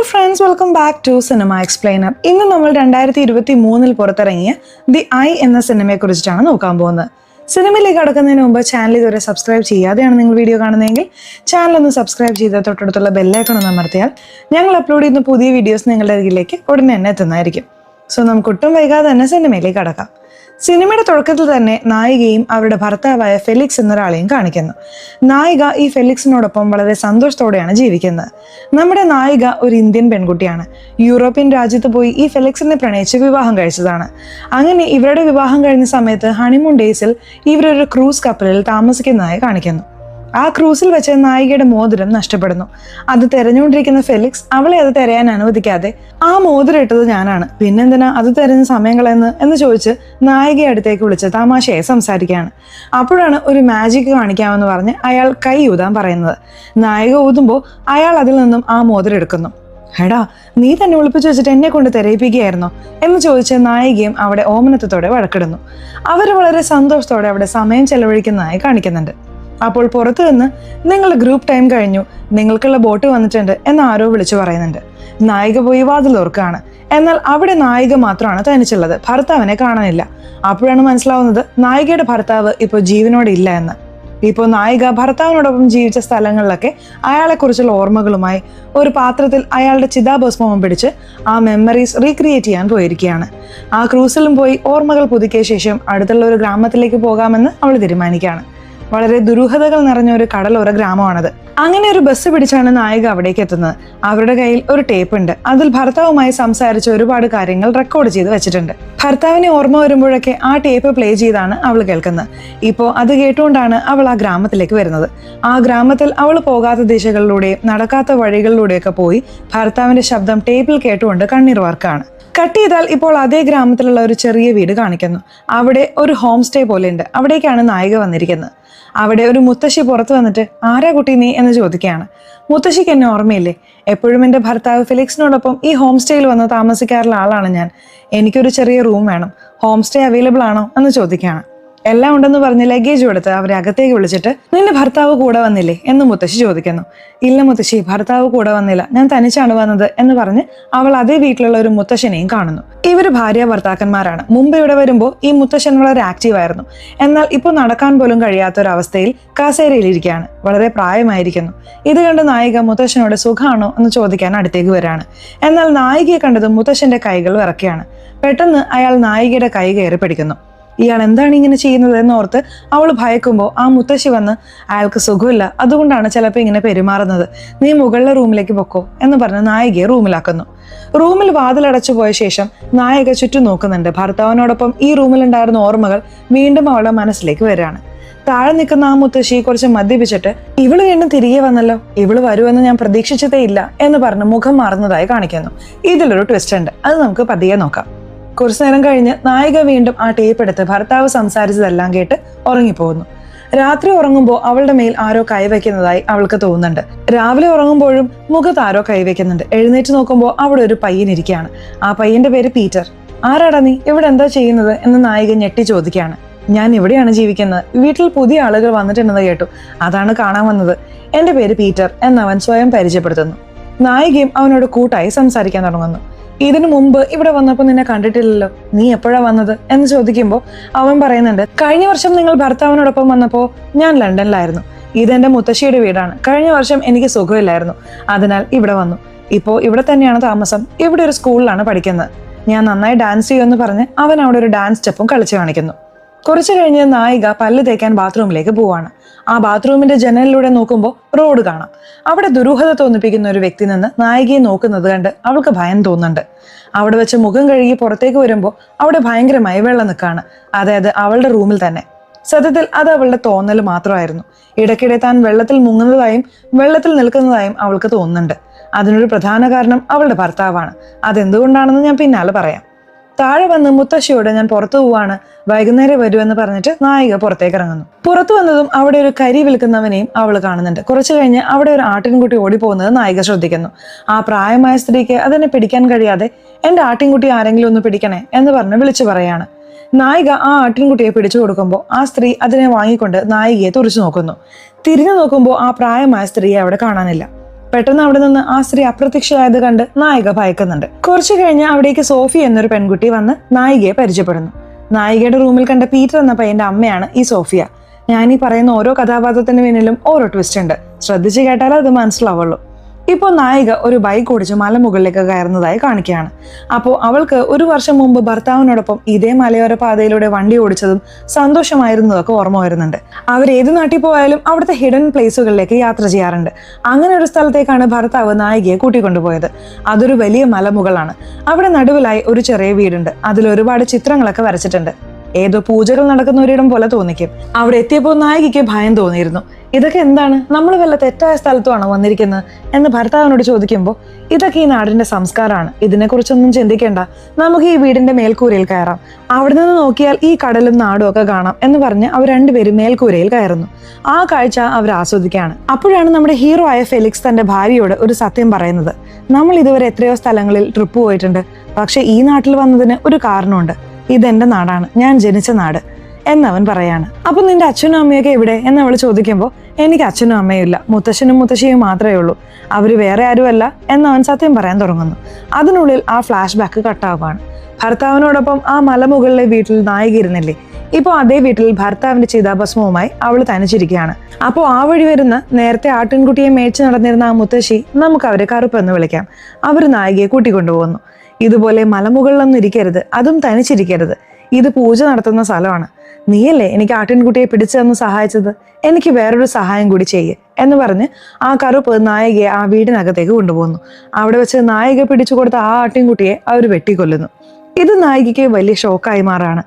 Hello friends, welcome back to cinema explainer. ഇന്ന് നമ്മൾ 2023 പുറത്തിറങ്ങിയ ദി ഐ എന്ന സിനിമയെ കുറിച്ചിട്ടാണ് നോക്കാൻ പോകുന്നത്. സിനിമയിലേക്ക് കടക്കുന്നതിന് മുമ്പ് ചാനൽ ഇതുവരെ സബ്സ്ക്രൈബ് ചെയ്യാതെയാണ് നിങ്ങൾ വീഡിയോ കാണുന്നതെങ്കിൽ ചാനൽ ഒന്ന് സബ്സ്ക്രൈബ് ചെയ്ത് തൊട്ടടുത്തുള്ള ബെല്ലൈക്കൺ ഒന്ന് അമർത്തിയാൽ ഞങ്ങൾ അപ്ലോഡ് ചെയ്യുന്ന പുതിയ വീഡിയോസ് നിങ്ങളുടെ അരികിലേക്ക് ഉടനെ തന്നെ എത്തുന്നതായിരിക്കും. സോ നമുക്ക് ഒട്ടും വൈകാതെ തന്നെ സിനിമയിലേക്ക് കടക്കാം. സിനിമയുടെ തുടക്കത്തിൽ തന്നെ നായികയും അവരുടെ ഭർത്താവായ ഫെലിക്സ് എന്നൊരാളെയും കാണിക്കുന്നു. നായിക ഈ ഫെലിക്സിനോടൊപ്പം വളരെ സന്തോഷത്തോടെയാണ് ജീവിക്കുന്നത്. നമ്മുടെ നായിക ഒരു ഇന്ത്യൻ പെൺകുട്ടിയാണ്. യൂറോപ്യൻ രാജ്യത്ത് പോയി ഈ ഫെലിക്സിനെ പ്രണയിച്ച് വിവാഹം കഴിച്ചതാണ്. അങ്ങനെ ഇവരുടെ വിവാഹം കഴിഞ്ഞ സമയത്ത് ഹണിമൂൺ ഡേയ്സിൽ ഇവരൊരു ക്രൂസ് കപ്പലിൽ താമസിക്കുന്നതായി കാണിക്കുന്നു. ആ ക്രൂസിൽ വെച്ച് നായികയുടെ മോതിരം നഷ്ടപ്പെടുന്നു. അത് തെരഞ്ഞുകൊണ്ടിരിക്കുന്ന ഫെലിക്സ് അവളെ അത് തിരയാൻ അനുവദിക്കാതെ ആ മോതിരം ഇട്ടത് ഞാനാണ്, പിന്നെന്തിനാ അത് തിരഞ്ഞ സമയം കളയുന്നത് എന്ന് ചോദിച്ച് നായികയെ അടുത്തേക്ക് വിളിച്ച് തമാശയായി സംസാരിക്കുകയാണ്. അപ്പോഴാണ് ഒരു മാജിക് കാണിക്കാമെന്ന് പറഞ്ഞ് അയാൾ കൈ ഊതാൻ പറയുന്നത്. നായിക ഊതുമ്പോൾ അയാൾ അതിൽ നിന്നും ആ മോതിരം എടുക്കുന്നു. എടാ, നീ തന്നെ ഒളിപ്പിച്ചു വെച്ചിട്ട് എന്നെ കൊണ്ട് തിരയിപ്പിക്കുകയായിരുന്നോ എന്ന് ചോദിച്ച് നായികയും അവിടെ ഓമനത്തോടെ വഴക്കിടുന്നു. അവർ വളരെ സന്തോഷത്തോടെ അവിടെ സമയം ചെലവഴിക്കുന്നതായി കാണിക്കുന്നുണ്ട്. അപ്പോൾ പുറത്തു നിന്ന് നിങ്ങളുടെ ഗ്രൂപ്പ് ടൈം കഴിഞ്ഞു, നിങ്ങൾക്കുള്ള ബോട്ട് വന്നിട്ടുണ്ട് എന്ന് ആരോ വിളിച്ചു പറയുന്നുണ്ട്. നായിക പോയി വാതിൽ ഓർക്കുകയാണ്. എന്നാൽ അവിടെ നായിക മാത്രമാണ് തനിച്ചുള്ളത്, ഭർത്താവിനെ കാണാനില്ല. അപ്പോഴാണ് മനസ്സിലാവുന്നത് നായികയുടെ ഭർത്താവ് ഇപ്പോൾ ജീവനോടെ ഇല്ല എന്ന്. ഇപ്പോൾ നായിക ഭർത്താവിനോടൊപ്പം ജീവിച്ച സ്ഥലങ്ങളിലൊക്കെ അയാളെക്കുറിച്ചുള്ള ഓർമ്മകളുമായി ഒരു പാത്രത്തിൽ അയാളുടെ ചിതാഭസ്മവും പിടിച്ച് ആ മെമ്മറീസ് റീക്രിയേറ്റ് ചെയ്യാൻ പോയിരിക്കുകയാണ്. ആ ക്രൂസിലും പോയി ഓർമ്മകൾ പുതുക്കിയ ശേഷം അടുത്തുള്ള ഒരു ഗ്രാമത്തിലേക്ക് പോകാമെന്ന് അവൾ തീരുമാനിക്കുകയാണ്. വളരെ ദുരൂഹതകൾ നിറഞ്ഞ ഒരു കടലോര ഗ്രാമമാണത്. അങ്ങനെ ഒരു ബസ് പിടിച്ചാണ് നായിക അവിടേക്ക് എത്തുന്നത്. അവരുടെ കയ്യിൽ ഒരു ടേപ്പ് ഉണ്ട്. അതിൽ ഭർത്താവുമായി സംസാരിച്ച ഒരുപാട് കാര്യങ്ങൾ റെക്കോർഡ് ചെയ്ത് വെച്ചിട്ടുണ്ട്. ഭർത്താവിനെ ഓർമ്മ വരുമ്പോഴൊക്കെ ആ ടേപ്പ് പ്ലേ ചെയ്താണ് അവൾ കേൾക്കുന്നത്. ഇപ്പോൾ അത് കേട്ടുകൊണ്ടാണ് അവൾ ആ ഗ്രാമത്തിലേക്ക് വരുന്നത്. ആ ഗ്രാമത്തിൽ അവൾ പോകാത്ത ദിശകളിലൂടെയും നടക്കാത്ത വഴികളിലൂടെയൊക്കെ പോയി ഭർത്താവിന്റെ ശബ്ദം ടേപ്പിൽ കേട്ടുകൊണ്ട് കണ്ണീർ വാർക്കാണ്. കട്ട് ചെയ്താൽ ഇപ്പോൾ അതേ ഗ്രാമത്തിലുള്ള ഒരു ചെറിയ വീട് കാണിക്കുന്നു. അവിടെ ഒരു ഹോം സ്റ്റേ പോലെ ഉണ്ട്. അവിടേക്കാണ് നായിക വന്നിരിക്കുന്നത്. അവിടെ ഒരു മുത്തശ്ശി പുറത്തു വന്നിട്ട് ആരാ കുട്ടി നീ എന്ന് ചോദിക്കുകയാണ്. മുത്തശ്ശിക്ക് എന്നെ ഓർമ്മയില്ലേ? എപ്പോഴും എൻ്റെ ഭർത്താവ് ഫെലിക്സിനോടൊപ്പം ഈ ഹോം സ്റ്റേയിൽ വന്ന് താമസിക്കാറുള്ള ആളാണ് ഞാൻ. എനിക്കൊരു ചെറിയ റൂം വേണം, ഹോം സ്റ്റേ അവൈലബിൾ ആണോ എന്ന് ചോദിക്കുകയാണ്. എല്ലാം ഉണ്ടെന്ന് പറഞ്ഞ് ലഗേജ് എടുത്ത് അവരെ അകത്തേക്ക് വിളിച്ചിട്ട് നിന്റെ ഭർത്താവ് കൂടെ വന്നില്ലേ എന്ന് മുത്തശ്ശി ചോദിക്കുന്നു. ഇല്ല മുത്തശ്ശി, ഭർത്താവ് കൂടെ വന്നില്ല, ഞാൻ തനിച്ചാണ് വന്നത് എന്ന് പറഞ്ഞ് അവൾ അതേ വീട്ടിലുള്ള ഒരു മുത്തശ്ശനെയും കാണുന്നു. ഇവര് ഭാര്യ ഭർത്താക്കന്മാരാണ്. മുമ്പ് ഇവിടെ വരുമ്പോൾ ഈ മുത്തശ്ശൻ വളരെ ആക്റ്റീവ് ആയിരുന്നു. എന്നാൽ ഇപ്പോൾ നടക്കാൻ പോലും കഴിയാത്തൊരവസ്ഥയിൽ കസേരയിലിരിക്കുകയാണ്. വളരെ പ്രായമായിരിക്കുന്നു. ഇത് കണ്ട് നായിക മുത്തശ്ശനോട് സുഖാണോ എന്ന് ചോദിക്കാൻ അടുത്തേക്ക് വരാണ്. എന്നാൽ നായികയെ കണ്ടതും മുത്തശ്ശന്റെ കൈകൾ വിറക്കുകയാണ്. പെട്ടെന്ന് അയാൾ നായികയുടെ കൈ കയറി പിടിക്കുന്നു. ഇയാൾ എന്താണ് ഇങ്ങനെ ചെയ്യുന്നത് എന്നോർത്ത് അവൾ ഭയക്കുമ്പോൾ ആ മുത്തശ്ശി വന്ന് അയാൾക്ക് സുഖമില്ല, അതുകൊണ്ടാണ് ചിലപ്പോൾ ഇങ്ങനെ പെരുമാറുന്നത്, നീ മുകളിലെ റൂമിലേക്ക് പൊക്കോ എന്ന് പറഞ്ഞ് നായികയെ റൂമിലാക്കുന്നു. റൂമിൽ വാതിലടച്ചു പോയ ശേഷം നായിക ചുറ്റും നോക്കുന്നുണ്ട്. ഭർത്താവിനോടൊപ്പം ഈ റൂമിലുണ്ടായിരുന്ന ഓർമ്മകൾ വീണ്ടും അവളുടെ മനസ്സിലേക്ക് വരികയാണ്. താഴെ നിൽക്കുന്ന ആ മുത്തശ്ശി കുറച്ച് മദ്യപിച്ചിട്ട് ഇവള് വീണ്ടും തിരികെ വന്നല്ലോ, ഇവള് വരുമെന്ന് ഞാൻ പ്രതീക്ഷിച്ചതേ ഇല്ല എന്ന് പറഞ്ഞ് മുഖം മാറുന്നതായി കാണിക്കുന്നു. ഇതിലൊരു ട്വിസ്റ്റ് ഉണ്ട്, അത് നമുക്ക് പതിയെ നോക്കാം. കുറച്ചു നേരം കഴിഞ്ഞ് നായിക വീണ്ടും ആ ടേപ്പ് എടുത്ത് ഭർത്താവ് സംസാരിച്ചതെല്ലാം കേട്ട് ഉറങ്ങിപ്പോകുന്നു. രാത്രി ഉറങ്ങുമ്പോൾ അവളുടെ മേൽ ആരോ കൈവയ്ക്കുന്നതായി അവൾക്ക് തോന്നുന്നുണ്ട്. രാവിലെ ഉറങ്ങുമ്പോഴും മുഖത്ത് ആരോ കൈവയ്ക്കുന്നുണ്ട്. എഴുന്നേറ്റ് നോക്കുമ്പോൾ അവിടെ ഒരു പയ്യൻ ഇരിക്കുകയാണ്. ആ പയ്യന്റെ പേര് പീറ്റർ. ആരാടാ നീ, ഇവിടെ എന്താ ചെയ്യുന്നത് എന്ന് നായിക ഞെട്ടി ചോദിക്കുകയാണ്. ഞാൻ ഇവിടെയാണ് ജീവിക്കുന്നത്, വീട്ടിൽ പുതിയ ആളുകൾ വന്നിട്ടുണ്ടെന്ന് കേട്ടു, അതാണ് കാണാൻ വന്നത്. എന്റെ പേര് പീറ്റർ എന്നവൻ സ്വയം പരിചയപ്പെടുത്തുന്നു. നായികയും അവനോട് കൂട്ടായി സംസാരിക്കാൻ തുടങ്ങുന്നു. ഇതിനു മുമ്പ് ഇവിടെ വന്നപ്പോൾ നിന്നെ കണ്ടിട്ടില്ലല്ലോ, നീ എപ്പോഴാ വന്നത് എന്ന് ചോദിക്കുമ്പോൾ അവൻ പറയുന്നുണ്ട്, കഴിഞ്ഞ വർഷം നിങ്ങൾ ഭർത്താവിനോടൊപ്പം വന്നപ്പോൾ ഞാൻ ലണ്ടനിലായിരുന്നു. ഇതെന്റെ മുത്തശ്ശിയുടെ വീടാണ്. കഴിഞ്ഞ വർഷം എനിക്ക് സുഖമില്ലായിരുന്നു, അതിനാൽ ഇവിടെ വന്നു. ഇപ്പോൾ ഇവിടെ തന്നെയാണ് താമസം. ഇവിടെ ഒരു സ്കൂളിലാണ് പഠിക്കുന്നത്. ഞാൻ നന്നായി ഡാൻസ് ചെയ്യുമെന്ന് പറഞ്ഞ് അവൻ അവിടെ ഒരു ഡാൻസ് സ്റ്റെപ്പും കളിച്ചു കാണിക്കുന്നു. കുറച്ചു കഴിഞ്ഞ് നായിക പല്ല് തേക്കാൻ ബാത്റൂമിലേക്ക് പോവാണ്. ആ ബാത്റൂമിന്റെ ജനലിലൂടെ നോക്കുമ്പോൾ റോഡ് കാണാം. അവിടെ ദുരൂഹത തോന്നിപ്പിക്കുന്ന ഒരു വ്യക്തി നിന്ന് നായികയെ നോക്കുന്നത് കണ്ട് അവൾക്ക് ഭയം തോന്നുന്നുണ്ട്. അവിടെ വെച്ച് മുഖം കഴുകി പുറത്തേക്ക് വരുമ്പോൾ അവിടെ ഭയങ്കരമായി വെള്ളം നിൽക്കുകയാണ്. അതായത് അവളുടെ റൂമിൽ തന്നെ. സത്യത്തിൽ അത് അവളുടെ തോന്നൽ മാത്രമായിരുന്നു. ഇടയ്ക്കിടെ താൻ വെള്ളത്തിൽ മുങ്ങുന്നതായും വെള്ളത്തിൽ നിൽക്കുന്നതായും അവൾക്ക് തോന്നുന്നുണ്ട്. അതിനൊരു പ്രധാന കാരണം അവളുടെ ഭർത്താവാണ്. അതെന്തുകൊണ്ടാണെന്ന് ഞാൻ പിന്നാലെ പറയാം. താഴെ വന്ന് മുത്തശ്ശിയോട് ഞാൻ പുറത്തു പോവാണ്, വൈകുന്നേരം വരുമെന്ന് പറഞ്ഞിട്ട് നായിക പുറത്തേക്ക് ഇറങ്ങുന്നു. പുറത്തു വന്നതും അവിടെ ഒരു കരി വിൽക്കുന്നവനെയും അവൾ കാണുന്നുണ്ട്. കുറച്ചു കഴിഞ്ഞ് അവിടെ ഒരു ആട്ടിൻകുട്ടി ഓടിപ്പോകുന്നത് നായിക ശ്രദ്ധിക്കുന്നു. ആ പ്രായമായ സ്ത്രീക്ക് അതിനെ പിടിക്കാൻ കഴിയാതെ എന്റെ ആട്ടിൻകുട്ടി ആരെങ്കിലും ഒന്ന് പിടിക്കണേ എന്ന് പറഞ്ഞ് വിളിച്ചു പറയാണ്. നായിക ആ ആട്ടിൻകുട്ടിയെ പിടിച്ചു കൊടുക്കുമ്പോൾ ആ സ്ത്രീ അതിനെ വാങ്ങിക്കൊണ്ട് നായികയെ തുറച്ചു നോക്കുന്നു. തിരിഞ്ഞു നോക്കുമ്പോൾ ആ പ്രായമായ സ്ത്രീയെ അവിടെ കാണാനില്ല. പെട്ടെന്ന് അവിടെ നിന്ന് ആ സ്ത്രീ അപ്രത്യക്ഷമായത് കണ്ട് നായിക ഭയക്കുന്നുണ്ട്. കുറച്ചു കഴിഞ്ഞ് അവിടേക്ക് സോഫി എന്നൊരു പെൺകുട്ടി വന്ന് നായികയെ പരിചയപ്പെടുന്നു. നായികയുടെ റൂമിൽ കണ്ട പീറ്റർ എന്ന പയ്യന്റെ അമ്മയാണ് ഈ സോഫിയ. ഞാൻ ഈ പറയുന്ന ഓരോ കഥാപാത്രത്തിന് പിന്നിലും ഓരോ ട്വിസ്റ്റ് ഉണ്ട്. ശ്രദ്ധിച്ച് കേട്ടാലേ അത് മനസ്സിലാവുള്ളൂ. ഇപ്പോൾ നായിക ഒരു ബൈക്ക് ഓടിച്ച് മലമുകളിലേക്ക് കയറുന്നതായി കാണിക്കുകയാണ്. അപ്പോൾ അവൾക്ക് ഒരു വർഷം മുമ്പ് ഭർത്താവിനോടൊപ്പം ഇതേ മലയോര പാതയിലൂടെ വണ്ടി ഓടിച്ചതും സന്തോഷമായിരുന്നതൊക്കെ ഓർമ്മ വരുന്നുണ്ട്. അവർ ഏത് നാട്ടിൽ പോയാലും അവിടുത്തെ ഹിഡൻ പ്ലേസുകളിലേക്ക് യാത്ര ചെയ്യാറുണ്ട്. അങ്ങനെ ഒരു സ്ഥലത്തേക്കാണ് ഭർത്താവ് നായികയെ കൂട്ടിക്കൊണ്ടുപോയത്. അതൊരു വലിയ മലമുകളാണ്. അവിടെ നടുവിലായി ഒരു ചെറിയ വീടുണ്ട്. അതിൽ ഒരുപാട് ചിത്രങ്ങളൊക്കെ വരച്ചിട്ടുണ്ട്. ഏതോ പൂജകൾ നടക്കുന്ന ഒരിടം പോലെ തോന്നിക്കും. അവിടെ എത്തിയപ്പോൾ നായികയ്ക്ക് ഭയം തോന്നിയിരുന്നു. ഇതൊക്കെ എന്താണ്, നമ്മൾ വല്ല തെറ്റായ സ്ഥലത്തുമാണോ വന്നിരിക്കുന്നത് എന്ന് ഭർത്താവിനോട് ചോദിക്കുമ്പോൾ, ഇതൊക്കെ ഈ നാടിന്റെ സംസ്കാരമാണ്, ഇതിനെക്കുറിച്ചൊന്നും ചിന്തിക്കേണ്ട, നമുക്ക് ഈ വീടിന്റെ മേൽക്കൂരയിൽ കയറാം, അവിടെ നിന്ന് നോക്കിയാൽ ഈ കടലും നാടും ഒക്കെ കാണാം എന്ന് പറഞ്ഞ് അവർ രണ്ടുപേരും മേൽക്കൂരയിൽ കയറുന്നു. ആ കാഴ്ച അവർ ആസ്വദിക്കുകയാണ്. അപ്പോഴാണ് നമ്മുടെ ഹീറോ ആയ ഫെലിക്സ് തന്റെ ഭാര്യയോട് ഒരു സത്യം പറയുന്നത്. നമ്മൾ ഇതുവരെ എത്രയോ സ്ഥലങ്ങളിൽ ട്രിപ്പ് പോയിട്ടുണ്ട്, പക്ഷെ ഈ നാട്ടിൽ വന്നതിന് ഒരു കാരണമുണ്ട്. ഇതെന്റെ നാടാണ്, ഞാൻ ജനിച്ച നാട് എന്നവൻ പറയാണ്. അപ്പൊ നിന്റെ അച്ഛനും അമ്മയൊക്കെ എവിടെ എന്ന് അവൾ ചോദിക്കുമ്പോൾ, എനിക്ക് അച്ഛനും അമ്മയും ഇല്ല, മുത്തശ്ശനും മുത്തശ്ശിയും മാത്രമേ ഉള്ളൂ, അവര് വേറെ ആരുമല്ല എന്നവൻ സത്യം പറയാൻ തുടങ്ങുന്നു. അതിനുള്ളിൽ ആ ഫ്ലാഷ് ബാക്ക് കട്ടാവുകയാണ്. ഭർത്താവിനോടൊപ്പം ആ മലമുകളിലെ വീട്ടിൽ നായിക ഇരുന്നില്ലേ, ഇപ്പോൾ അതേ വീട്ടിൽ ഭർത്താവിന്റെ ചിതാഭസ്മവുമായി അവൾ തനിച്ചിരിക്കുകയാണ്. അപ്പോൾ ആ വഴി വരുന്ന നേരത്തെ ആട്ടിൻകുട്ടിയെ മേടിച്ച് നടന്നിരുന്ന ആ മുത്തശ്ശി, നമുക്ക് അവരെ കറുപ്പെന്ന് വിളിക്കാം, അവർ നായികയെ കൂട്ടിക്കൊണ്ടുപോകുന്നു. ഇതുപോലെ മലമുകളിലൊന്നും ഇരിക്കരുത്, അതും തനിച്ചിരിക്കരുത്, ഇത് പൂജ നടത്തുന്ന സ്ഥലമാണ്, നീയല്ലേ എനിക്ക് ആട്ടിൻകുട്ടിയെ പിടിച്ചു തന്ന് സഹായിച്ചത്, എനിക്ക് വേറൊരു സഹായം കൂടി ചെയ്യ് എന്ന് പറഞ്ഞ് ആ കറുപ്പ് നായികയെ ആ വീടിനകത്തേക്ക് കൊണ്ടുപോകുന്നു. അവിടെ വെച്ച് നായിക പിടിച്ചു കൊടുത്ത ആ ആട്ടിൻകുട്ടിയെ അവർ വെട്ടിക്കൊല്ലുന്നു. ഇത് നായികയ്ക്ക് വലിയ ഷോക്കായി മാറാണ്.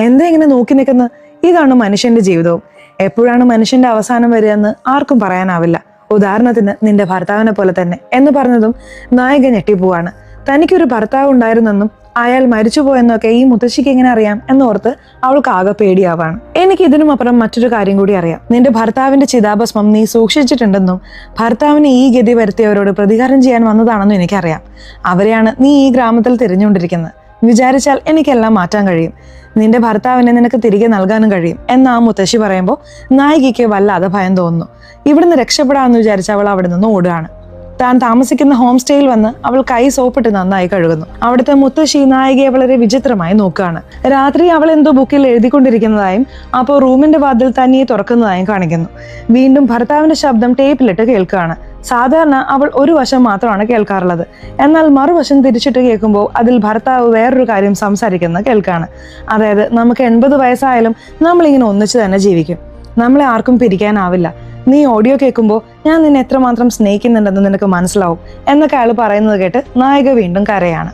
എന്താ ഇങ്ങനെ നോക്കി നിൽക്കുന്ന, ഇതാണ് മനുഷ്യന്റെ ജീവിതവും. എപ്പോഴാണ് മനുഷ്യന്റെ അവസാനം വരിക എന്ന് ആർക്കും പറയാനാവില്ല. ഉദാഹരണത്തിന് നിന്റെ ഭർത്താവിനെ പോലെ തന്നെ എന്ന് പറഞ്ഞതും നായിക ഞെട്ടിപ്പോവാണ്. തനിക്കൊരു ഭർത്താവ് ഉണ്ടായിരുന്നെന്നും അയാൾ മരിച്ചുപോയെന്നൊക്കെ ഈ മുത്തശ്ശിക്ക് എങ്ങനെ അറിയാം എന്നോർത്ത് അവൾക്ക് ആകെ പേടിയാവാണ്. എനിക്ക് ഇതിനും അപ്പുറം മറ്റൊരു കാര്യം കൂടി അറിയാം. നിന്റെ ഭർത്താവിന്റെ ചിതാഭസ്മം നീ സൂക്ഷിച്ചിട്ടുണ്ടെന്നും ഭർത്താവിന് ഈ ഗതി വരുത്തിയവരോട് പ്രതികാരം ചെയ്യാൻ വന്നതാണെന്നും എനിക്കറിയാം. അവരെയാണ് നീ ഈ ഗ്രാമത്തിൽ തിരഞ്ഞുകൊണ്ടിരിക്കുന്നത്. വിചാരിച്ചാൽ എനിക്കെല്ലാം മാറ്റാൻ കഴിയും, നിന്റെ ഭർത്താവിനെ നിനക്ക് തിരികെ നൽകാനും കഴിയും എന്ന് ആ മുത്തശ്ശി പറയുമ്പോൾ നായികയ്ക്ക് വല്ലാതെ ഭയം തോന്നുന്നു. ഇവിടുന്ന് രക്ഷപ്പെടാമെന്ന് വിചാരിച്ച് അവൾ അവിടെ നിന്ന് ഓടുകയാണ്. താൻ താമസിക്കുന്ന ഹോം സ്റ്റേയിൽ വന്ന് അവൾ കൈ സോപ്പിട്ട് നന്നായി കഴുകുന്നു. അവിടുത്തെ മുത്തശ്ശി നായികയെ വളരെ വിചിത്രമായി നോക്കുകയാണ്. രാത്രി അവൾ എന്തോ ബുക്കിൽ എഴുതിക്കൊണ്ടിരിക്കുന്നതായും അപ്പോൾ റൂമിന്റെ വാതിൽ തനിയെ തുറക്കുന്നതായും കാണിക്കുന്നു. വീണ്ടും ഭർത്താവിന്റെ ശബ്ദം ടേപ്പിലിട്ട് കേൾക്കുകയാണ്. സാധാരണ അവൾ ഒരു വശം മാത്രമാണ് കേൾക്കാറുള്ളത്, എന്നാൽ മറുവശം തിരിച്ചിട്ട് കേൾക്കുമ്പോൾ അതിൽ ഭർത്താവ് വേറൊരു കാര്യം സംസാരിക്കുന്നത് കേൾക്കുകയാണ്. അതായത്, നമുക്ക് 80 വയസ്സായാലും നമ്മളിങ്ങനെ ഒന്നിച്ച് തന്നെ ജീവിക്കും, നമ്മളെ ആർക്കും പിരിക്കാനാവില്ല, നീ ഓഡിയോ കേൾക്കുമ്പോൾ ഞാൻ നിന്നെ എത്രമാത്രം സ്നേഹിക്കുന്നുണ്ടെന്ന് നിനക്ക് മനസ്സിലാവും എന്നൊക്കെ അയാൾ പറയുന്നത് കേട്ട് നായിക വീണ്ടും കരയാണ്.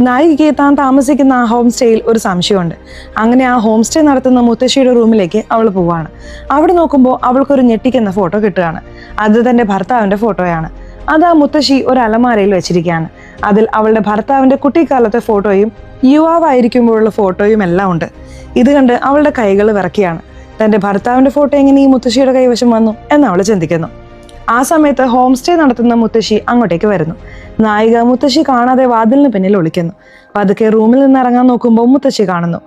നായികയ്ക്ക് താൻ താമസിക്കുന്ന ആ ഹോം സ്റ്റേയിൽ ഒരു സംശയമുണ്ട്. അങ്ങനെ ആ ഹോം സ്റ്റേ നടത്തുന്ന മുത്തശ്ശിയുടെ റൂമിലേക്ക് അവൾ പോവാണ്. അവിടെ നോക്കുമ്പോൾ അവൾക്കൊരു ഞെട്ടിക്കുന്ന ഫോട്ടോ കിട്ടുകയാണ്. അത് തന്റെ ഭർത്താവിന്റെ ഫോട്ടോയാണ്. അത് ആ മുത്തശ്ശി ഒരു അലമാരയിൽ വെച്ചിരിക്കുകയാണ്. അതിൽ അവളുടെ ഭർത്താവിന്റെ കുട്ടിക്കാലത്തെ ഫോട്ടോയും യുവാവായിരിക്കുമ്പോഴുള്ള ഫോട്ടോയും എല്ലാം ഉണ്ട്. ഇത് കണ്ട് അവളുടെ കൈകൾ വിറക്കുകയാണ്. തന്റെ ഭർത്താവിന്റെ ഫോട്ടോ എങ്ങനെ ഈ മുത്തശ്ശിയുടെ കൈവശം വന്നു എന്ന് അവൾ ചിന്തിക്കുന്നു. ആ സമയത്ത് ഹോം സ്റ്റേ നടത്തുന്ന മുത്തശ്ശി അങ്ങോട്ടേക്ക് വരുന്നു. നായിക മുത്തശ്ശി കാണാതെ വാതിലിന് പിന്നിൽ ഒളിക്കുന്നു. പതുക്കെ റൂമിൽ നിന്ന് ഇറങ്ങാൻ നോക്കുമ്പോൾ മുത്തശ്ശി കാണുന്നു.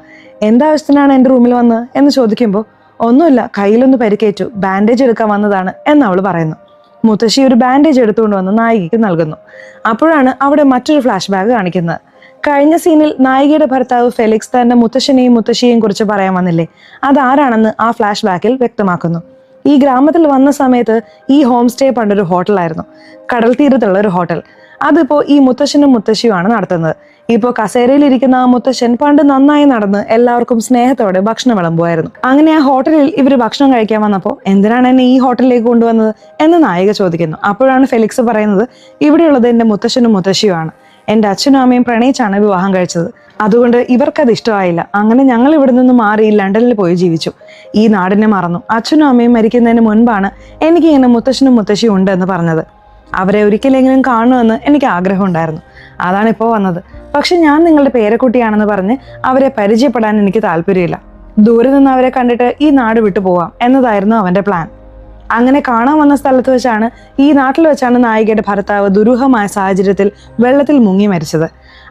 എന്താവശ്യത്തിനാണ് എൻ്റെ റൂമിൽ വന്നത് എന്ന് ചോദിക്കുമ്പോൾ, ഒന്നുമില്ല, കയ്യിലൊന്ന് പരിക്കേറ്റു, ബാൻഡേജ് എടുക്കാൻ വന്നതാണ് എന്ന് അവൾ പറയുന്നു. മുത്തശ്ശി ഒരു ബാൻഡേജ് എടുത്തുകൊണ്ട് വന്ന് നായികയ്ക്ക് നൽകുന്നു. അപ്പോഴാണ് അവിടെ മറ്റൊരു ഫ്ലാഷ് ബാക്ക് കാണിക്കുന്നത്. കഴിഞ്ഞ സീനിൽ നായികയുടെ ഭർത്താവ് ഫെലിക്സ് തന്റെ മുത്തശ്ശനെയും മുത്തശ്ശിയെയും കുറിച്ച് പറയാൻ വന്നില്ലേ, അതാരാണെന്ന് ആ ഫ്ലാഷ് ബാക്കിൽ വ്യക്തമാക്കുന്നു. ഈ ഗ്രാമത്തിൽ വന്ന സമയത്ത് ഈ ഹോം സ്റ്റേ പണ്ടൊരു ഹോട്ടലായിരുന്നു, കടൽ തീരത്തുള്ള ഒരു ഹോട്ടൽ. അതിപ്പോ ഈ മുത്തശ്ശനും മുത്തശ്ശിയുമാണ് നടത്തുന്നത്. ഇപ്പോൾ കസേരയിലിരിക്കുന്ന ആ മുത്തശ്ശൻ പണ്ട് നന്നായി നടന്ന് എല്ലാവർക്കും സ്നേഹത്തോടെ ഭക്ഷണം വിളമ്പുമായിരുന്നു. അങ്ങനെ ആ ഹോട്ടലിൽ ഇവർ ഭക്ഷണം കഴിക്കാൻ വന്നപ്പോൾ, എന്തിനാണ് എന്നെ ഈ ഹോട്ടലിലേക്ക് കൊണ്ടുവന്നത് എന്ന് നായിക ചോദിക്കുന്നു. അപ്പോഴാണ് ഫെലിക്സ് പറയുന്നത്, ഇവിടെയുള്ളത് എൻ്റെ മുത്തശ്ശനും മുത്തശ്ശിയുമാണ്, എൻ്റെ അച്ഛനും അമ്മയും പ്രണയിച്ചാണ് വിവാഹം കഴിച്ചത്, അതുകൊണ്ട് ഇവർക്കത് ഇഷ്ടമായില്ല. അങ്ങനെ ഞങ്ങൾ ഇവിടെ നിന്ന് മാറി ലണ്ടനിൽ പോയി ജീവിച്ചു, ഈ നാടിനെ മറന്നു. അച്ഛനും അമ്മയും മരിക്കുന്നതിന് മുൻപാണ് എനിക്കിങ്ങനെ മുത്തശ്ശനും മുത്തശ്ശിയും ഉണ്ട് എന്ന് പറഞ്ഞത്. അവരെ ഒരിക്കലെങ്കിലും കാണുമെന്ന് എനിക്ക് ആഗ്രഹം ഉണ്ടായിരുന്നു, അതാണ് ഇപ്പോൾ വന്നത്. പക്ഷെ ഞാൻ നിങ്ങളുടെ പേരക്കുട്ടിയാണെന്ന് പറഞ്ഞ് അവരെ പരിചയപ്പെടാൻ എനിക്ക് താല്പര്യമില്ല. ദൂരെ നിന്ന് അവരെ കണ്ടിട്ട് ഈ നാട് വിട്ടു പോവാം എന്നതായിരുന്നു അവന്റെ പ്ലാൻ. അങ്ങനെ കാണാൻ വന്ന സ്ഥലത്ത് വെച്ചാണ്, ഈ നാട്ടിൽ വെച്ചാണ് നായികയുടെ ഭർത്താവ് ദുരൂഹമായ സാഹചര്യത്തിൽ വെള്ളത്തിൽ മുങ്ങി മരിച്ചത്.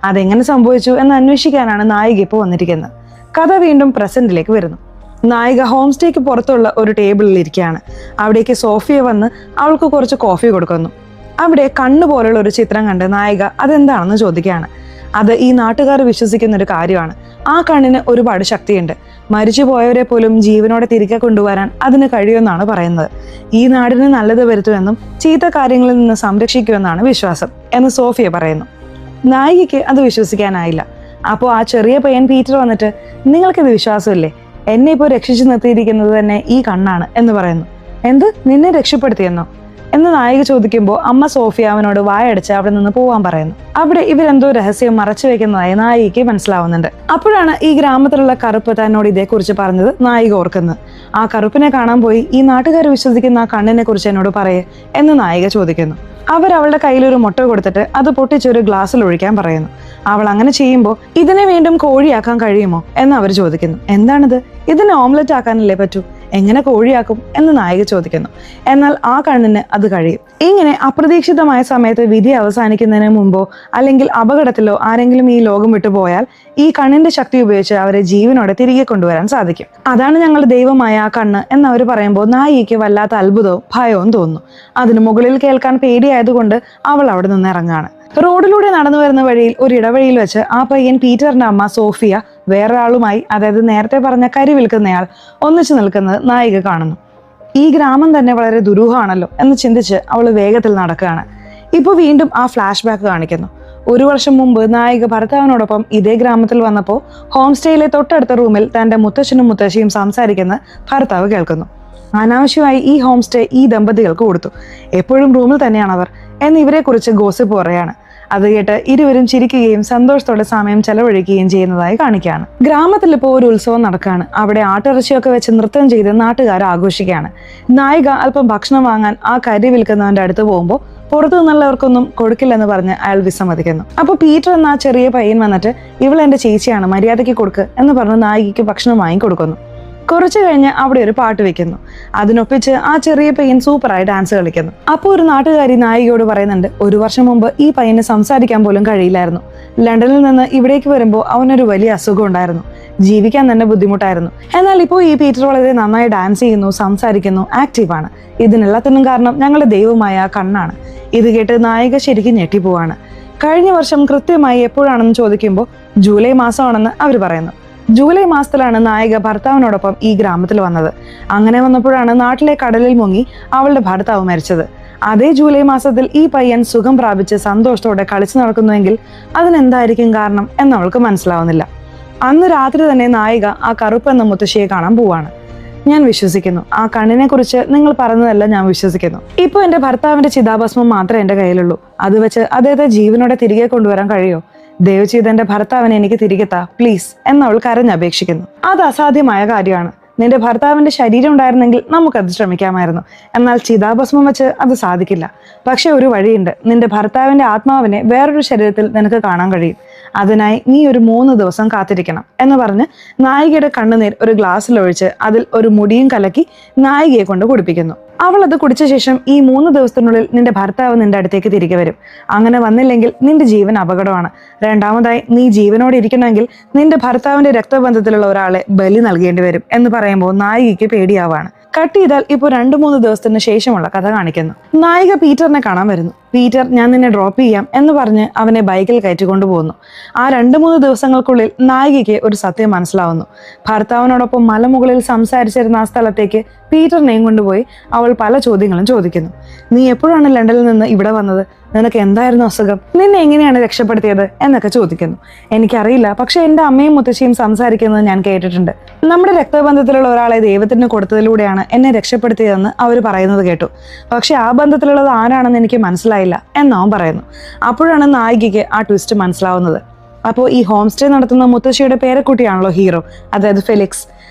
അതെങ്ങനെ സംഭവിച്ചു എന്ന് അന്വേഷിക്കാനാണ് നായിക ഇപ്പോൾ വന്നിരിക്കുന്നത്. കഥ വീണ്ടും പ്രസന്റിലേക്ക് വരുന്നു. നായിക ഹോം സ്റ്റേക്ക് പുറത്തുള്ള ഒരു ടേബിളിൽ ഇരിക്കുകയാണ്. അവിടേക്ക് സോഫിയ വന്ന് അവൾക്ക് കുറച്ച് കോഫി കൊടുക്കുന്നു. അവിടെ കണ്ണു പോലുള്ള ഒരു ചിത്രം കണ്ട് നായിക അതെന്താണെന്ന് ചോദിക്കുകയാണ്. അത് ഈ നാട്ടുകാർ വിശ്വസിക്കുന്ന ഒരു കാര്യമാണ്. ആ കണ്ണിന് ഒരുപാട് ശക്തിയുണ്ട്. മരിച്ചു പോയവരെ പോലും ജീവനോടെ തിരികെ കൊണ്ടുവരാൻ അതിന് കഴിയുമെന്നാണ് പറയുന്നത്. ഈ നാടിന് നല്ലത് വരുത്തുമെന്നും ചീത്ത കാര്യങ്ങളിൽ നിന്ന് സംരക്ഷിക്കുമെന്നാണ് വിശ്വാസം എന്ന് സോഫിയ പറയുന്നു. നായികയ്ക്ക് അത് വിശ്വസിക്കാനായില്ല. അപ്പോൾ ആ ചെറിയ പയ്യൻ പീറ്റർ വന്നിട്ട്, നിങ്ങൾക്കിത് വിശ്വാസമില്ലേ? എന്നെ ഇപ്പോൾ രക്ഷിച്ചു നിർത്തിയിരിക്കുന്നത് തന്നെ ഈ കണ്ണാണ് എന്ന് പറയുന്നു. എന്ത്, നിന്നെ രക്ഷപ്പെടുത്തിയെന്നോ എന്ന് നായിക ചോദിക്കുമ്പോൾ അമ്മ സോഫിയ അവനോട് വായടച്ച് അവിടെ നിന്ന് പോവാൻ പറയുന്നു. അവിടെ ഇവരെന്തോ രഹസ്യം മറച്ചു വെക്കുന്നതായി നായികയ്ക്ക് മനസ്സിലാവുന്നുണ്ട്. അപ്പോഴാണ് ഈ ഗ്രാമത്തിലുള്ള കറുപ്പ് തന്നോട് ഇതേക്കുറിച്ച് പറഞ്ഞത് നായിക ഓർക്കുന്നത്. ആ കറുപ്പിനെ കാണാൻ പോയി ഈ നാട്ടുകാർ വിശ്വസിക്കുന്ന ആ കണ്ണിനെ കുറിച്ച് എന്നോട് പറയേ എന്ന് നായിക ചോദിക്കുന്നു. അവരുടെ കയ്യിലൊരു മുട്ട കൊടുത്തിട്ട് അത് പൊട്ടിച്ചൊരു ഗ്ലാസ്സിൽ ഒഴിക്കാൻ പറയുന്നു. അവൾ അങ്ങനെ ചെയ്യുമ്പോൾ ഇതിനെ വീണ്ടും കോഴിയാക്കാൻ കഴിയുമോ എന്ന് അവർ ചോദിക്കുന്നു. എന്താണിത്? ഇതിനെ ഓംലെറ്റ് ആക്കാനല്ലേ പറ്റൂ, എങ്ങനെ കോഴിയാക്കും എന്ന് നായിക ചോദിക്കുന്നു. എന്നാൽ ആ കണ്ണിന് അത് കഴിയും. ഇങ്ങനെ അപ്രതീക്ഷിതമായ സമയത്ത് വിധി അവസാനിക്കുന്നതിന് മുമ്പോ അല്ലെങ്കിൽ അപകടത്തിലോ ആരെങ്കിലും ഈ ലോകം വിട്ടു പോയാൽ ഈ കണ്ണിന്റെ ശക്തി ഉപയോഗിച്ച് അവരെ ജീവനോടെ തിരികെ കൊണ്ടുവരാൻ സാധിക്കും. അതാണ് ഞങ്ങളുടെ ദൈവമായ ആ കണ്ണ് എന്ന് അവർ പറയുമ്പോൾ നായികയ്ക്ക് വല്ലാത്ത അത്ഭുതവും ഭയവും തോന്നുന്നു. അതിന് മുകളിൽ കേൾക്കാൻ പേടിയായതുകൊണ്ട് അവൾ അവിടെ നിന്ന് ഇറങ്ങാണ്. റോഡിലൂടെ നടന്നു വരുന്ന വഴിയിൽ ഒരു ഇടവഴിയിൽ വെച്ച് ആ പയ്യൻ പീറ്ററിന്റെ അമ്മ സോഫിയ വേറൊരാളുമായി, അതായത് നേരത്തെ പറഞ്ഞ കരി വിൽക്കുന്നയാൾ, ഒന്നിച്ചു നിൽക്കുന്നത് നായിക കാണുന്നു. ഈ ഗ്രാമം തന്നെ വളരെ ദുരൂഹമാണല്ലോ എന്ന് ചിന്തിച്ച് അവൾ വേഗത്തിൽ നടക്കുകയാണ്. ഇപ്പോൾ വീണ്ടും ആ ഫ്ലാഷ് ബാക്ക് കാണിക്കുന്നു. 1 വർഷം മുമ്പ് നായിക ഭർത്താവിനോടൊപ്പം ഇതേ ഗ്രാമത്തിൽ വന്നപ്പോൾ ഹോം സ്റ്റേയിലെ തൊട്ടടുത്ത റൂമിൽ തന്റെ മുത്തച്ഛനും മുത്തശ്ശിയും സംസാരിക്കുന്ന ഭർത്താവ് കേൾക്കുന്നു. അനാവശ്യമായി ഈ ഹോം സ്റ്റേ ഈ ദമ്പതികൾക്ക് കൊടുത്തു, എപ്പോഴും റൂമിൽ തന്നെയാണവർ എന്ന് ഇവരെ കുറിച്ച് ഗോസിപ്പ് പറയാണ്. അത് കേട്ട് ഇരുവരും ചിരിക്കുകയും സന്തോഷത്തോടെ സമയം ചെലവഴിക്കുകയും ചെയ്യുന്നതായി കാണിക്കുകയാണ്. ഗ്രാമത്തിൽ ഇപ്പോൾ ഒരു ഉത്സവം നടക്കുകയാണ്. അവിടെ ആട്ടിറച്ചിയൊക്കെ വെച്ച് നൃത്തം ചെയ്ത് നാട്ടുകാർ ആഘോഷിക്കുകയാണ്. നായിക അല്പം ഭക്ഷണം വാങ്ങാൻ ആ കരി വിൽക്കുന്നവന്റെ അടുത്ത് പോകുമ്പോൾ പുറത്തു നിന്നുള്ളവർക്കൊന്നും കൊടുക്കില്ലെന്ന് പറഞ്ഞ് അയാൾ വിസമ്മതിക്കുന്നു. അപ്പോൾ പീറ്റർ എന്ന ആ ചെറിയ പയ്യൻ വന്നിട്ട്, ഇവൾ എന്റെ ചേച്ചിയാണ്, മര്യാദയ്ക്ക് കൊടുക്ക് എന്ന് പറഞ്ഞ് നായികയ്ക്ക് ഭക്ഷണം വാങ്ങിക്കൊടുക്കുന്നു. കുറച്ചു കഴിഞ്ഞ് അവിടെ ഒരു പാട്ട് വെക്കുന്നു. അതിനൊപ്പിച്ച് ആ ചെറിയ പയ്യൻ സൂപ്പറായി ഡാൻസ് കളിക്കുന്നു. അപ്പോൾ ഒരു നാട്ടുകാരി നായികയോട് പറയുന്നുണ്ട്, 1 വർഷം മുമ്പ് ഈ പയ്യന് സംസാരിക്കാൻ പോലും കഴിയില്ലായിരുന്നു. ലണ്ടനിൽ നിന്ന് ഇവിടേക്ക് വരുമ്പോൾ അവനൊരു വലിയ അസുഖം ഉണ്ടായിരുന്നു, ജീവിക്കാൻ തന്നെ ബുദ്ധിമുട്ടായിരുന്നു. എന്നാൽ ഇപ്പോൾ ഈ പീറ്റർ വളരെ നന്നായി ഡാൻസ് ചെയ്യുന്നു, സംസാരിക്കുന്നു, ആക്റ്റീവാണ്. ഇതിനെല്ലാത്തിനും കാരണം ഞങ്ങളുടെ ദൈവമായ ആ കണ്ണാണ്. ഇത് കേട്ട് നായിക ശരിക്കും ഞെട്ടിപ്പോവാണ്. കഴിഞ്ഞ വർഷം കൃത്യമായി എപ്പോഴാണെന്ന് ചോദിക്കുമ്പോൾ ജൂലൈ മാസമാണെന്ന് അവർ പറയുന്നു. ജൂലൈ മാസത്തിലാണ് നായിക ഭർത്താവിനോടൊപ്പം ഈ ഗ്രാമത്തിൽ വന്നത്. അങ്ങനെ വന്നപ്പോഴാണ് നാട്ടിലെ കടലിൽ മുങ്ങി അവളുടെ ഭർത്താവ് മരിച്ചത്. അതേ ജൂലൈ മാസത്തിൽ ഈ പയ്യൻ സുഖം പ്രാപിച്ച് സന്തോഷത്തോടെ കളിച്ചു നടക്കുന്നുവെങ്കിൽ അതിനെന്തായിരിക്കും കാരണം എന്ന് അവൾക്ക് മനസ്സിലാവുന്നില്ല. അന്ന് രാത്രി തന്നെ നായിക ആ കറുപ്പെന്ന മുത്തശ്ശിയെ കാണാൻ പോവാണ്. ഞാൻ വിശ്വസിക്കുന്നു, ആ കണ്ണിനെ കുറിച്ച് നിങ്ങൾ പറഞ്ഞതല്ല ഞാൻ വിശ്വസിക്കുന്നു. ഇപ്പോൾ എന്റെ ഭർത്താവിന്റെ ചിതാഭസ്മം മാത്രമേ എന്റെ കയ്യിലുള്ളൂ. അത് വെച്ച് അദ്ദേഹത്തെ ജീവനോടെ തിരികെ കൊണ്ടുവരാൻ കഴിയോ? ദയവ് ചെയ്ത് എന്റെ ഭർത്താവിനെ എനിക്ക് തിരികെ താ പ്ലീസ് എന്ന് അവൾ കരഞ്ഞപേക്ഷിക്കുന്നു. അത് അസാധ്യമായ കാര്യമാണ്. നിന്റെ ഭർത്താവിന്റെ ശരീരം ഉണ്ടായിരുന്നെങ്കിൽ നമുക്കത് ശ്രമിക്കാമായിരുന്നു. എന്നാൽ ചിതാഭസ്മം വെച്ച് അത് സാധിക്കില്ല. പക്ഷെ ഒരു വഴിയുണ്ട്. നിന്റെ ഭർത്താവിന്റെ ആത്മാവിനെ വേറൊരു ശരീരത്തിൽ നിനക്ക് കാണാൻ കഴിയും. അതിനായി നീ ഒരു 3 ദിവസം കാത്തിരിക്കണം എന്ന് പറഞ്ഞ് നായികയുടെ കണ്ണുനീർ ഒരു ഗ്ലാസ്സിലൊഴിച്ച് അതിൽ ഒരു മുടിയും കലക്കി നായികയെ കൊണ്ട് കുടിപ്പിക്കുന്നു. അവൾ അത് കുടിച്ച ശേഷം ഈ 3 ദിവസത്തിനുള്ളിൽ നിന്റെ ഭർത്താവ് നിന്റെ അടുത്തേക്ക് തിരികെ വരും. അങ്ങനെ വന്നില്ലെങ്കിൽ നിന്റെ ജീവൻ അപകടമാണ്. രണ്ടാമതായി, നീ ജീവനോടെ ഇരിക്കണമെങ്കിൽ നിന്റെ ഭർത്താവിന്റെ രക്തബന്ധത്തിലുള്ള ഒരാളെ ബലി നൽകേണ്ടി വരും എന്ന് പറയുമ്പോൾ നായികയ്ക്ക് പേടിയാവാണ്. കട്ട് ചെയ്താൽ ഇപ്പോൾ 2-3 ദിവസത്തിന് ശേഷമുള്ള കഥ കാണിക്കുന്നു. നായിക പീറ്ററിനെ കാണാൻ വരുന്നു. പീറ്റർ, ഞാൻ നിന്നെ ഡ്രോപ്പ് ചെയ്യാം എന്ന് പറഞ്ഞ് അവനെ ബൈക്കിൽ കയറ്റിക്കൊണ്ടു പോകുന്നു. ആ 2-3 ദിവസങ്ങൾക്കുള്ളിൽ നായികയ്ക്ക് ഒരു സത്യം മനസ്സിലാവുന്നു. ഭർത്താവിനോടൊപ്പം മലമുകളിൽ സംസാരിച്ചിരുന്ന ആ സ്ഥലത്തേക്ക് പീറ്ററിനെയും കൊണ്ടുപോയി അവൾ പല ചോദ്യങ്ങളും ചോദിക്കുന്നു. നീ എപ്പോഴാണ് ലണ്ടനിൽ നിന്ന് ഇവിടെ വന്നത്? നിനക്ക് എന്തായിരുന്നു അസുഖം? നിന്നെ എങ്ങനെയാണ് രക്ഷപ്പെടുത്തിയത് എന്നൊക്കെ ചോദിക്കുന്നു. എനിക്കറിയില്ല, പക്ഷെ എൻ്റെ അമ്മയും മുത്തശ്ശിയും സംസാരിക്കുന്നത് ഞാൻ കേട്ടിട്ടുണ്ട്. നമ്മുടെ രക്തബന്ധത്തിലുള്ള ഒരാളെ ദൈവത്തിന് കൊടുത്തതിലൂടെയാണ് എന്നെ രക്ഷപ്പെടുത്തിയതെന്ന് അവർ പറയുന്നത് കേട്ടു. പക്ഷെ ആ ബന്ധത്തിലുള്ളത് ആരാണെന്ന് എനിക്ക് മനസ്സിലായില്ല എന്നവൻ പറയുന്നു. അപ്പോഴാണ് നായികയ്ക്ക് ആ ട്വിസ്റ്റ് മനസ്സിലാവുന്നത്. അപ്പോൾ ഈ ഹോം സ്റ്റേ നടത്തുന്ന മുത്തശ്ശിയുടെ പേരക്കുട്ടിയാണല്ലോ ഹീറോ, അതായത് ഫെലിക്സ്.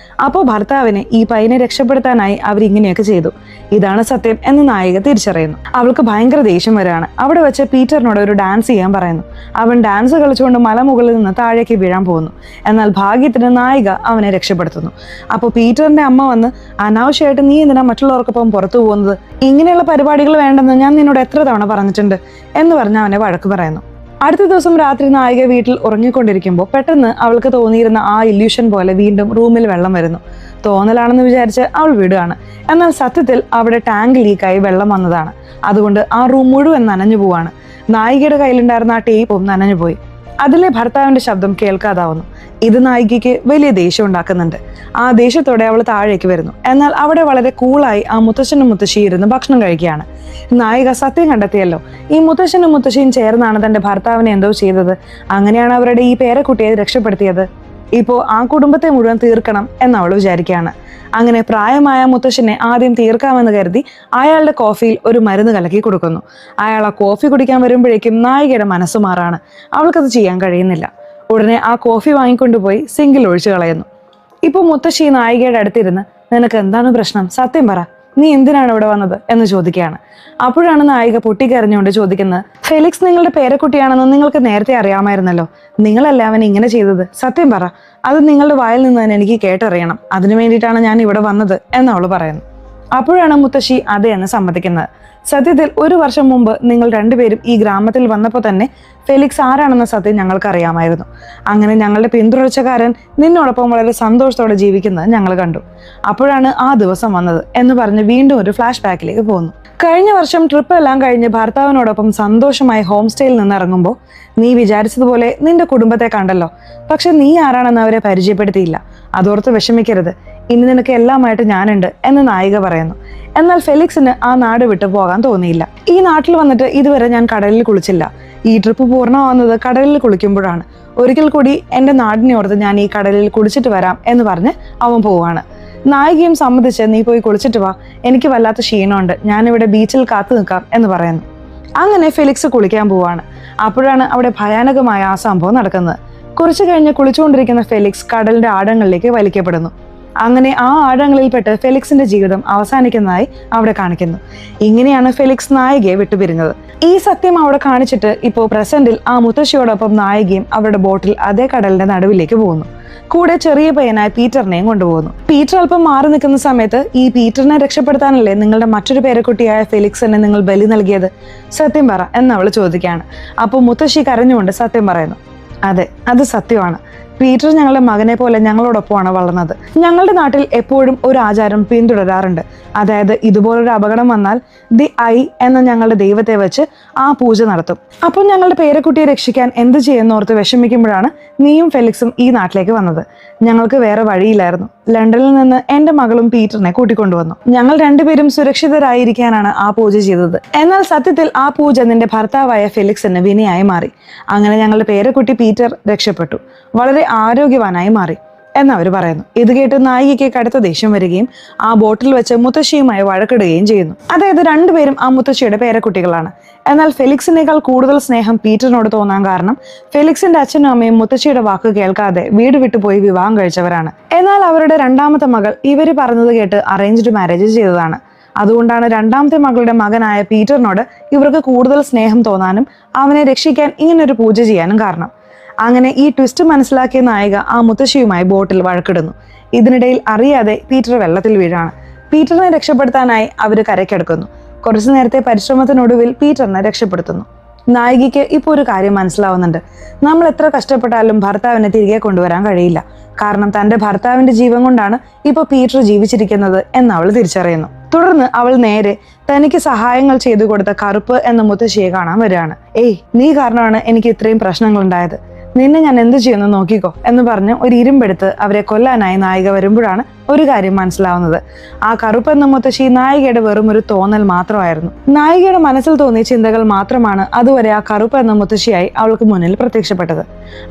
അപ്പോൾ ഭർത്താവിനെ ഈ പയ്യനെ രക്ഷപ്പെടുത്താനായി അവർ ഇങ്ങനെയൊക്കെ ചെയ്തു. ഇതാണ് സത്യം എന്ന് നായിക തിരിച്ചറിയുന്നു. അവൾക്ക് ഭയങ്കര ദേഷ്യം വരികയാണ്. അവിടെ വെച്ച് പീറ്ററിനോട് ഒരു ഡാൻസ് ചെയ്യാൻ പറയുന്നു. അവൻ ഡാൻസ് കളിച്ചുകൊണ്ട് മലമുകളിൽ നിന്ന് താഴേക്ക് വീഴാൻ പോകുന്നു. എന്നാൽ ഭാഗ്യത്തിന് നായിക അവനെ രക്ഷപ്പെടുത്തുന്നു. അപ്പോൾ പീറ്ററിന്റെ അമ്മ വന്ന്, അനാവശ്യമായിട്ട് നീ എന്തിനാ മറ്റുള്ളവർക്കൊപ്പം പുറത്തു പോകുന്നത്? ഇങ്ങനെയുള്ള പരിപാടികൾ വേണ്ടെന്ന് ഞാൻ നിന്നോട് എത്ര തവണ പറഞ്ഞിട്ടുണ്ട് എന്ന് പറഞ്ഞ് അവനെ വഴക്ക് പറയുന്നു. അടുത്ത ദിവസം രാത്രി നായിക വീട്ടിൽ ഉറങ്ങിക്കൊണ്ടിരിക്കുമ്പോൾ പെട്ടെന്ന് അവൾക്ക് തോന്നിയിരുന്ന ആ ഇല്യൂഷൻ പോലെ വീണ്ടും റൂമിൽ വെള്ളം വരുന്നു. തോന്നലാണെന്ന് വിചാരിച്ച് അവൾ വിടുകയാണ്. എന്നാൽ സത്യത്തിൽ അവിടെ ടാങ്ക് ലീക്കായി വെള്ളം വന്നതാണ്. അതുകൊണ്ട് ആ റൂം മുഴുവൻ നനഞ്ഞു പോവാണ്. നായികയുടെ കയ്യിലുണ്ടായിരുന്ന ആ ടേപ്പും നനഞ്ഞു പോയി. അതിലെ ഭർത്താവിന്റെ ശബ്ദം കേൾക്കാതാവുന്നു. ഇത് നായികയ്ക്ക് വലിയ ദേഷ്യം ഉണ്ടാക്കുന്നുണ്ട്. ആ ദേഷ്യത്തോടെ അവൾ താഴേക്ക് വരുന്നു. എന്നാൽ അവിടെ വളരെ കൂളായി ആ മുത്തശ്ശനും മുത്തശ്ശി ഇരുന്ന് ഭക്ഷണം കഴിക്കുകയാണ്. നായിക സത്യം കണ്ടെത്തിയല്ലോ. ഈ മുത്തശ്ശനും മുത്തശ്ശിയും ചേർന്നാണ് തന്റെ ഭർത്താവിനെ എന്തോ ചെയ്തത്. അങ്ങനെയാണ് അവരുടെ ഈ പേരക്കുട്ടിയെ രക്ഷപ്പെടുത്തിയത്. ഇപ്പോ ആ കുടുംബത്തെ മുഴുവൻ തീർക്കണം എന്ന് അവൾ വിചാരിക്കുകയാണ്. അങ്ങനെ പ്രായമായ മുത്തശ്ശനെ ആദ്യം തീർക്കാമെന്ന് കരുതി അയാളുടെ കോഫിയിൽ ഒരു മരുന്ന് കലക്കി കൊടുക്കുന്നു. അയാൾ ആ കോഫി കുടിക്കാൻ വരുമ്പോഴേക്കും നായികയുടെ മനസ്സ് മാറാണ്. അവൾക്കത് ചെയ്യാൻ കഴിയുന്നില്ല. ഉടനെ ആ കോഫി വാങ്ങിക്കൊണ്ടുപോയി സിങ്കിൽ ഒഴിച്ചു കളയുന്നു. ഇപ്പൊ മുത്തശ്ശി നായികയുടെ അടുത്തിരുന്ന്, നിനക്ക് എന്താണ് പ്രശ്നം, സത്യം പറ, നീ എന്തിനാണ് ഇവിടെ വന്നത് എന്ന് ചോദിക്കുകയാണ്. അപ്പോഴാണ് നായിക പൊട്ടിക്കരഞ്ഞുകൊണ്ട് ചോദിക്കുന്നത്, ഫെലിക്സ് നിങ്ങളുടെ പേരക്കുട്ടിയാണെന്ന് നിങ്ങൾക്ക് നേരത്തെ അറിയാമായിരുന്നല്ലോ. നിങ്ങളല്ല അവൻ ഇങ്ങനെ ചെയ്തത്, സത്യം പറ. അത് നിങ്ങളുടെ വായിൽ നിന്ന് തന്നെ എനിക്ക് കേട്ടറിയണം. അതിനു വേണ്ടിയിട്ടാണ് ഞാൻ ഇവിടെ വന്നത് എന്ന് അവൾ പറയുന്നു. അപ്പോഴാണ് മുത്തശ്ശി അതെ എന്ന് സമ്മതിക്കുന്നത്. സത്യത്തിൽ 1 വർഷം മുമ്പ് നിങ്ങൾ രണ്ടുപേരും ഈ ഗ്രാമത്തിൽ വന്നപ്പോൾ തന്നെ ഫെലിക്സ് ആരാണെന്ന സത്യം ഞങ്ങൾക്കറിയാമായിരുന്നു. അങ്ങനെ ഞങ്ങളുടെ പിന്തുടർച്ചക്കാരൻ നിന്നോടൊപ്പം വളരെ സന്തോഷത്തോടെ ജീവിക്കുന്നത് ഞങ്ങൾ കണ്ടു. അപ്പോഴാണ് ആ ദിവസം വന്നത് എന്ന് പറഞ്ഞ് വീണ്ടും ഒരു ഫ്ലാഷ് ബാക്കിലേക്ക് പോകുന്നു. കഴിഞ്ഞ വർഷം ട്രിപ്പ് എല്ലാം കഴിഞ്ഞ് ഭർത്താവിനോടൊപ്പം സന്തോഷമായി ഹോം സ്റ്റേയിൽ നിന്ന് ഇറങ്ങുമ്പോൾ നീ വിചാരിച്ചതുപോലെ നിന്റെ കുടുംബത്തെ കണ്ടല്ലോ. പക്ഷെ നീ ആരാണെന്ന് അവരെ പരിചയപ്പെടുത്തിയില്ല. അതോർത്ത് വിഷമിക്കരുത്. ഇനി നിനക്ക് എല്ലാമായിട്ട് ഞാനുണ്ട് എന്ന് നായിക പറയുന്നു. എന്നാൽ ഫെലിക്സിന് ആ നാട് വിട്ടു പോകാൻ തോന്നിയില്ല. ഈ നാട്ടിൽ വന്നിട്ട് ഇതുവരെ ഞാൻ കടലിൽ കുളിച്ചില്ല. ഈ ട്രിപ്പ് പൂർണ്ണമാവുന്നത് കടലിൽ കുളിക്കുമ്പോഴാണ്. ഒരിക്കൽ കൂടി എൻ്റെ നാടിനെ ഓർത്ത് ഞാൻ ഈ കടലിൽ കുളിച്ചിട്ട് വരാം എന്ന് പറഞ്ഞ് അവൻ പോവാണ്. നായികയും സമ്മതിച്ച് നീ പോയി കുളിച്ചിട്ട് വാ, എനിക്ക് വല്ലാത്ത ക്ഷീണമുണ്ട്, ഞാനിവിടെ ബീച്ചിൽ കാത്തു നിൽക്കാം എന്ന് പറയുന്നു. അങ്ങനെ ഫെലിക്സ് കുളിക്കാൻ പോവാണ്. അപ്പോഴാണ് അവിടെ ഭയാനകമായ ആ സംഭവം നടക്കുന്നത്. കുറച്ചു കഴിഞ്ഞ് കുളിച്ചുകൊണ്ടിരിക്കുന്ന ഫെലിക്സ് കടലിന്റെ ആഴങ്ങളിലേക്ക് വലിക്കപ്പെടുന്നു. അങ്ങനെ ആ ആഴങ്ങളിൽപ്പെട്ട് ഫെലിക്സിന്റെ ജീവിതം അവസാനിക്കുന്നതായി അവിടെ കാണിക്കുന്നു. ഇങ്ങനെയാണ് ഫെലിക്സ് നായികയെ വിട്ടുപിരിഞ്ഞത്. ഈ സത്യം അവിടെ കാണിച്ചിട്ട് ഇപ്പോൾ പ്രസന്റിൽ ആ മുത്തശ്ശിയോടൊപ്പം നായികയും അവരുടെ ബോട്ടിൽ അതേ കടലിന്റെ നടുവിലേക്ക് പോകുന്നു. കൂടെ ചെറിയ പയ്യനായ പീറ്ററിനെയും കൊണ്ടുപോകുന്നു. പീറ്റർ അല്പം മാറി നിൽക്കുന്ന സമയത്ത്, ഈ പീറ്ററിനെ രക്ഷപ്പെടുത്താനല്ലേ നിങ്ങളുടെ മറ്റൊരു പേരക്കുട്ടിയായ ഫെലിക്സിനെ നിങ്ങൾ ബലി നൽകിയത്, സത്യം പറ എന്ന് അവൾ ചോദിക്കുകയാണ്. അപ്പോൾ മുത്തശ്ശി കരഞ്ഞുകൊണ്ട് സത്യം പറയുന്നു, അതെ, അത് സത്യമാണ്. പീറ്റർ ഞങ്ങളുടെ മകനെ പോലെ ഞങ്ങളോടൊപ്പമാണ് വളർന്നത്. ഞങ്ങളുടെ നാട്ടിൽ എപ്പോഴും ഒരു ആചാരം പിന്തുടരാറുണ്ട്. അതായത് ഇതുപോലൊരു അപകടം വന്നാൽ ദി ഐ എന്ന ഞങ്ങളുടെ ദൈവത്തെ വെച്ച് ആ പൂജ നടത്തും. അപ്പോൾ ഞങ്ങളുടെ പേരക്കുട്ടിയെ രക്ഷിക്കാൻ എന്ത് ചെയ്യുന്നോർത്ത് വിഷമിക്കുമ്പോഴാണ് നീയും ഫെലിക്സും ഈ നാട്ടിലേക്ക് വന്നത്. ഞങ്ങൾക്ക് വേറെ വഴിയില്ലായിരുന്നു. ലണ്ടനിൽ നിന്ന് എൻ്റെ മകളും പീറ്ററിനെ കൂട്ടിക്കൊണ്ടുവന്നു. ഞങ്ങൾ രണ്ടുപേരും സുരക്ഷിതരായിരിക്കാനാണ് ആ പൂജ ചെയ്തത്. എന്നാൽ സത്യത്തിൽ ആ പൂജ നിന്റെ ഭർത്താവായ ഫെലിക്സിന് വിനയായി മാറി. അങ്ങനെ ഞങ്ങളുടെ പേരക്കുട്ടി പീറ്റർ രക്ഷപ്പെട്ടു, വളരെ ആരോഗ്യവാനായി മാറി എന്നവർ പറയുന്നു. ഇത് കേട്ട് നായികയ്ക്ക് കടുത്ത ദേഷ്യം വരികയും ആ ബോട്ടിൽ വെച്ച് മുത്തശ്ശിയുമായി വഴക്കിടുകയും ചെയ്യുന്നു. അതായത് രണ്ടുപേരും ആ മുത്തശ്ശിയുടെ പേരക്കുട്ടികളാണ്. എന്നാൽ ഫെലിക്സിനേക്കാൾ കൂടുതൽ സ്നേഹം പീറ്ററിനോട് തോന്നാൻ കാരണം ഫെലിക്സിന്റെ അച്ഛനും അമ്മയും മുത്തശ്ശിയുടെ വാക്ക് കേൾക്കാതെ വീട് വിട്ടുപോയി വിവാഹം കഴിച്ചവരാണ്. എന്നാൽ അവരുടെ രണ്ടാമത്തെ മകൾ ഇവര് പറഞ്ഞത് കേട്ട് അറേഞ്ച്ഡ് മാരേജ് ചെയ്തതാണ്. അതുകൊണ്ടാണ് രണ്ടാമത്തെ മകളുടെ മകനായ പീറ്ററിനോട് ഇവർക്ക് കൂടുതൽ സ്നേഹം തോന്നാനും അവനെ രക്ഷിക്കാൻ ഇങ്ങനൊരു പൂജ ചെയ്യാനും കാരണം. അങ്ങനെ ഈ ട്വിസ്റ്റ് മനസ്സിലാക്കിയ നായിക ആ മുത്തശ്ശിയുമായി ബോട്ടിൽ വഴക്കിടുന്നു. ഇതിനിടയിൽ അറിയാതെ പീറ്റർ വെള്ളത്തിൽ വീഴാണ്. പീറ്ററിനെ രക്ഷപ്പെടുത്താനായി അവർ കരയ്ക്കെടുക്കുന്നു. കുറച്ചു നേരത്തെ പരിശ്രമത്തിനൊടുവിൽ പീറ്ററിനെ രക്ഷപ്പെടുത്തുന്നു. നായികയ്ക്ക് ഇപ്പോൾ ഒരു കാര്യം മനസ്സിലാവുന്നുണ്ട്. നമ്മൾ എത്ര കഷ്ടപ്പെട്ടാലും ഭർത്താവിനെ തിരികെ കൊണ്ടുവരാൻ കഴിയില്ല. കാരണം തന്റെ ഭർത്താവിന്റെ ജീവൻ കൊണ്ടാണ് ഇപ്പോൾ പീറ്റർ ജീവിച്ചിരിക്കുന്നത് എന്ന് അവൾ തിരിച്ചറിയുന്നു. തുടർന്ന് അവൾ നേരെ തനിക്ക് സഹായങ്ങൾ ചെയ്തു കൊടുത്ത കറുപ്പ് എന്ന മുത്തശ്ശിയെ കാണാൻ വരികയാണ്. ഏയ്, നീ കാരണമാണ് എനിക്ക് ഇത്രയും പ്രശ്നങ്ങൾ ഉണ്ടായത്, നിന്നെ ഞാൻ എന്ത് ചെയ്യുന്നു നോക്കിക്കോ എന്ന് പറഞ്ഞ് ഒരു ഇരുമ്പെടുത്ത് അവരെ കൊല്ലാനായി നായിക വരുമ്പോഴാണ് ഒരു കാര്യം മനസ്സിലാവുന്നത്. ആ കറുപ്പ് എന്ന മുത്തശ്ശി നായികയുടെ വെറും ഒരു തോന്നൽ മാത്രമായിരുന്നു. നായികയുടെ മനസ്സിൽ തോന്നിയ ചിന്തകൾ മാത്രമാണ് അതുവരെ ആ കറുപ്പ് എന്ന മുത്തശ്ശിയായി അവൾക്ക് മുന്നിൽ പ്രത്യക്ഷപ്പെട്ടത്.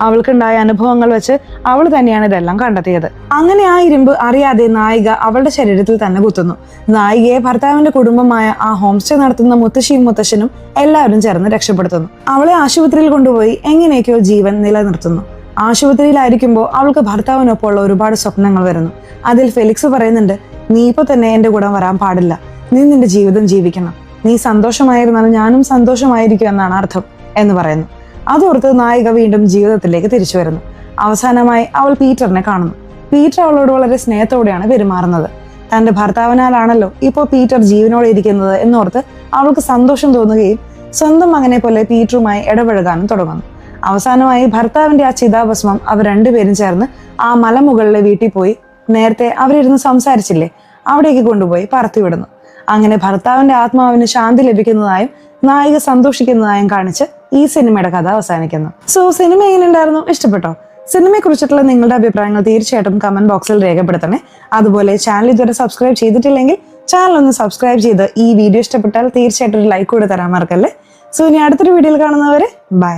അവൾക്കുണ്ടായ അനുഭവങ്ങൾ വെച്ച് അവൾ തന്നെയാണ് ഇതെല്ലാം കണ്ടെത്തിയത്. അങ്ങനെ ആ ഇരുമ്പ് അറിയാതെ നായിക അവളുടെ ശരീരത്തിൽ തന്നെ കുത്തുന്നു. നായികയെ ഭർത്താവിന്റെ കുടുംബമായ ആ ഹോം സ്റ്റേ നടത്തുന്ന മുത്തശ്ശിയും മുത്തശ്ശനും എല്ലാവരും ചേർന്ന് രക്ഷപ്പെടുത്തുന്നു. അവളെ ആശുപത്രിയിൽ കൊണ്ടുപോയി എങ്ങനെയൊക്കെയോ ജീവൻ നിലനിർത്തുന്നു. ആശുപത്രിയിലായിരിക്കുമ്പോൾ അവൾക്ക് ഭർത്താവിനൊപ്പമുള്ള ഒരുപാട് സ്വപ്നങ്ങൾ വരുന്നു. അതിൽ ഫെലിക്സ് പറയുന്നുണ്ട്, നീ ഇപ്പൊ തന്നെ എന്റെ കൂടെ വരാൻ പാടില്ല, നീ നിന്റെ ജീവിതം ജീവിക്കണം, നീ സന്തോഷമായിരുന്നാലും ഞാനും സന്തോഷമായിരിക്കും എന്നാണ് അർത്ഥം എന്ന് പറയുന്നു. അതോർത്ത് നായിക വീണ്ടും ജീവിതത്തിലേക്ക് തിരിച്ചു വരുന്നു. അവസാനമായി അവൾ പീറ്ററിനെ കാണുന്നു. പീറ്റർ അവളോട് വളരെ സ്നേഹത്തോടെയാണ് പെരുമാറുന്നത്. തന്റെ ഭർത്താവിനാലാണല്ലോ ഇപ്പോൾ പീറ്റർ ജീവനോടെ ഇരിക്കുന്നത് എന്നോർത്ത് അവൾക്ക് സന്തോഷം തോന്നുകയും സ്വന്തം മകനെ പോലെ പീറ്ററുമായി ഇടപഴകാനും തുടങ്ങുന്നു. അവസാനമായി ഭർത്താവിന്റെ ആ ചിതാഭസ്മം അവർ രണ്ടുപേരും ചേർന്ന് ആ മലമുകളിലെ വീട്ടിൽ പോയി നേരത്തെ അവരിരുന്ന് സംസാരിച്ചില്ലേ, അവിടേക്ക് കൊണ്ടുപോയി പറത്തിവിടുന്നു. അങ്ങനെ ഭർത്താവിന്റെ ആത്മാവിന് ശാന്തി ലഭിക്കുന്നതായും നായിക സന്തോഷിക്കുന്നതായും കാണിച്ച് ഈ സിനിമയുടെ കഥ അവസാനിക്കുന്നു. സോ സിനിമ എങ്ങനെ ഉണ്ടായിരുന്നു? ഇഷ്ടപ്പെട്ടോ? സിനിമയെ കുറിച്ചിട്ടുള്ള നിങ്ങളുടെ അഭിപ്രായങ്ങൾ തീർച്ചയായിട്ടും കമന്റ് ബോക്സിൽ രേഖപ്പെടുത്തണേ. അതുപോലെ ചാനൽ ഇതുവരെ സബ്സ്ക്രൈബ് ചെയ്തിട്ടില്ലെങ്കിൽ ചാനൽ ഒന്ന് സബ്സ്ക്രൈബ് ചെയ്ത് ഈ വീഡിയോ ഇഷ്ടപ്പെട്ടാൽ തീർച്ചയായിട്ടും ഒരു ലൈക്ക് കൂടെ തരാൻ മറക്കല്ലേ. സോ ഇനി അടുത്തൊരു വീഡിയോയിൽ കാണുന്നവരെ ബൈ.